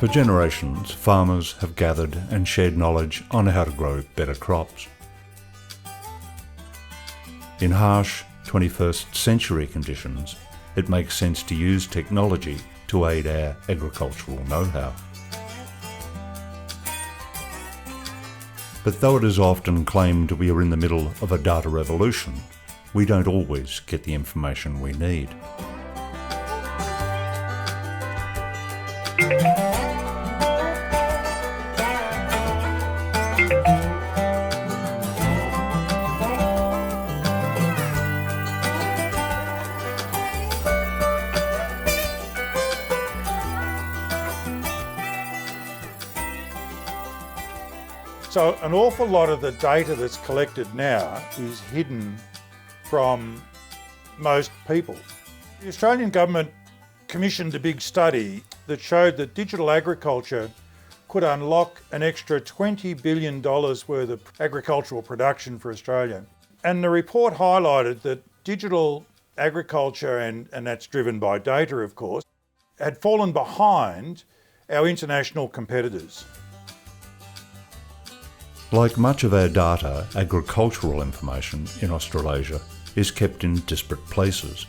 For generations, farmers have gathered and shared knowledge on how to grow better crops. In harsh 21st century conditions, it makes sense to use technology to aid our agricultural know-how. But though it is often claimed we are in the middle of a data revolution, we don't always get the information we need. So an awful lot of the data that's collected now is hidden from most people. The Australian government commissioned a big study that showed that digital agriculture could unlock an extra $20 billion worth of agricultural production for Australia. And the report highlighted that digital agriculture, and that's driven by data of course, had fallen behind our international competitors. Like much of our data, agricultural information in Australasia is kept in disparate places.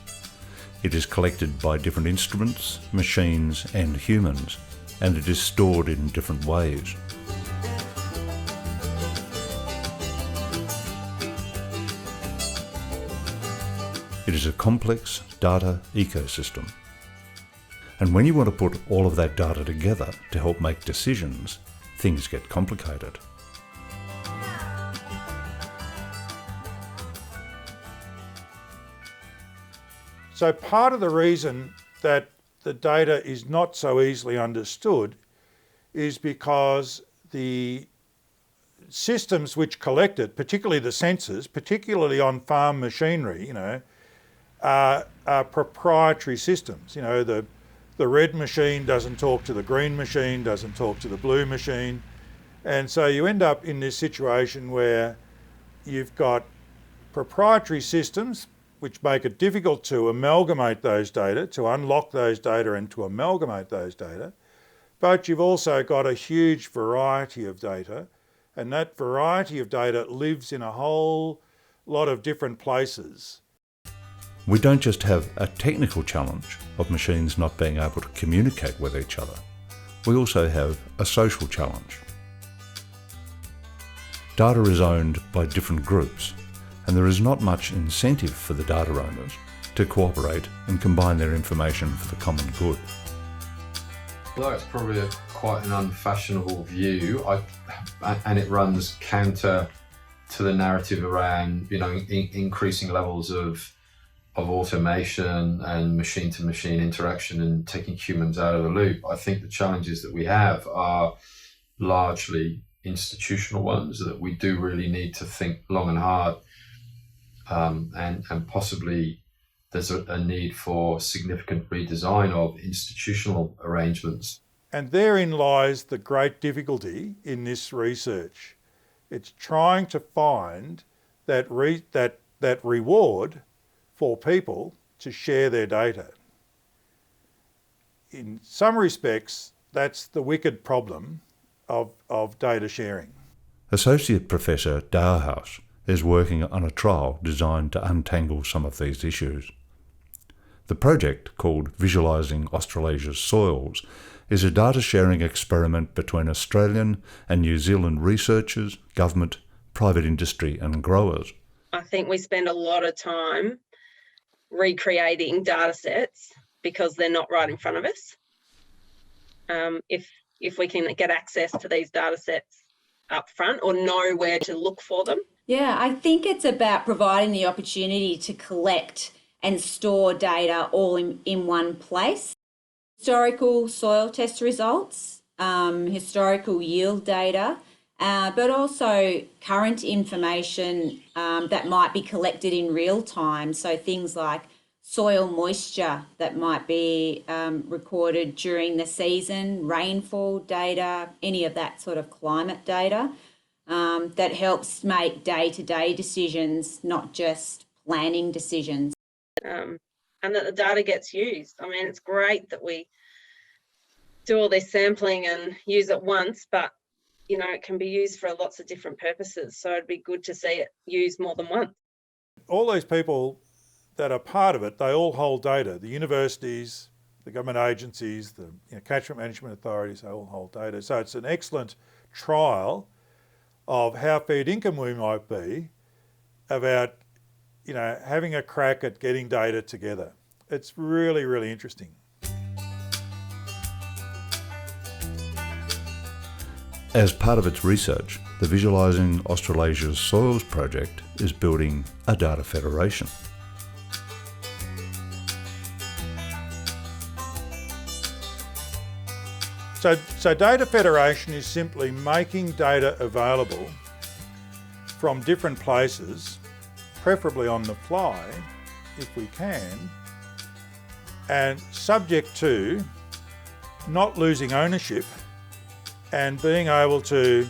It is collected by different instruments, machines and humans, and it is stored in different ways. It is a complex data ecosystem. And when you want to put all of that data together to help make decisions, things get complicated. So part of the reason that the data is not so easily understood is because the systems which collect it, particularly the sensors, particularly on farm machinery, are proprietary systems. The red machine doesn't talk to the green machine, doesn't talk to the blue machine. And so you end up in this situation where you've got proprietary systems which make it difficult to amalgamate those data, to unlock those data and to amalgamate those data. But you've also got a huge variety of data, and that variety of data lives in a whole lot of different places. We don't just have a technical challenge of machines not being able to communicate with each other. We also have a social challenge. Data is owned by different groups, and there is not much incentive for the data owners to cooperate and combine their information for the common good. Although it's probably quite an unfashionable view, and it runs counter to the narrative around increasing levels of automation and machine-to-machine interaction and taking humans out of the loop. I think the challenges that we have are largely institutional ones that we do really need to think long and hard. And possibly there's a need for significant redesign of institutional arrangements. And therein lies the great difficulty in this research. It's trying to find that reward for people to share their data. In some respects, that's the wicked problem of data sharing. Associate Professor Dauhaus is working on a trial designed to untangle some of these issues. The project, called Visualising Australasia's Soils, is a data sharing experiment between Australian and New Zealand researchers, government, private industry and growers. I think we spend a lot of time recreating data sets because they're not right in front of us. If we can get access to these data sets up front or know where to look for them. Yeah, I think it's about providing the opportunity to collect and store data all in one place. Historical soil test results, historical yield data, but also current information that might be collected in real time. So things like soil moisture that might be recorded during the season, rainfall data, any of that sort of climate data. That helps make day-to-day decisions, not just planning decisions. And that the data gets used. I mean, it's great that we do all this sampling and use it once, but you know, it can be used for lots of different purposes. So it'd be good to see it used more than once. All these people that are part of it, they all hold data. The universities, the government agencies, the catchment management authorities, they all hold data. So it's an excellent trial of how fair income we might be about, having a crack at getting data together. It's really, really interesting. As part of its research, the Visualising Australasia's Soils project is building a data federation. So data federation is simply making data available from different places, preferably on the fly, if we can, and subject to not losing ownership and being able to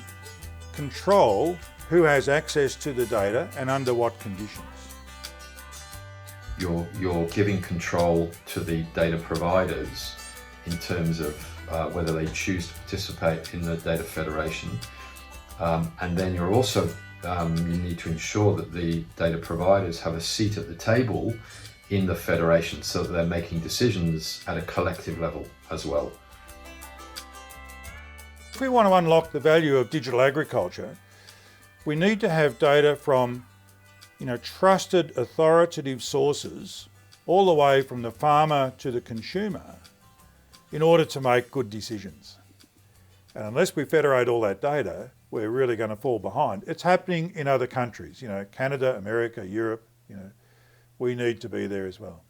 control who has access to the data and under what conditions. You're giving control to the data providers in terms of whether they choose to participate in the data federation, and then you're also you need to ensure that the data providers have a seat at the table in the federation so that they're making decisions at a collective level as well. If we want to unlock the value of digital agriculture, we need to have data from trusted authoritative sources all the way from the farmer to the consumer in order to make good decisions. And unless we federate all that data, we're really going to fall behind. It's happening in other countries, Canada, America, Europe, we need to be there as well.